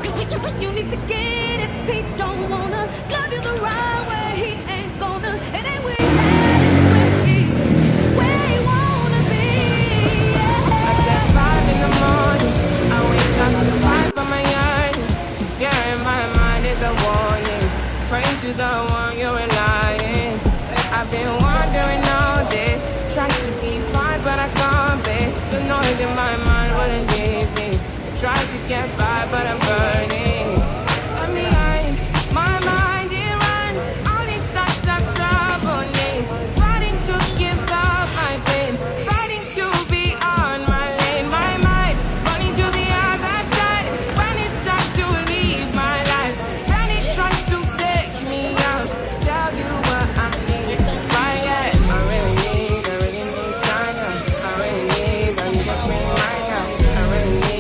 You need to get if he don't wanna love you the right way. He ain't gonna. It ain't where he's headed, where he wanna be. I said 5 in the morning, I wake up to 5 on my yearning. Yeah, in my mind is a warning. Pray to the one you're relying. I've been wandering all day, trying to be fine but I can't be. The noise in my mind wouldn't leave me. Trying to get by but I'm burning. I'm behind, my mind it runs. All these thoughts are troubling. Fighting to give up my pain, fighting to be on my lane. My mind running to the other side when it's time to leave my life. Then it tries to take me out. Tell you what I need. Right, yeah, I really need time. I really need to bring right now. I really need.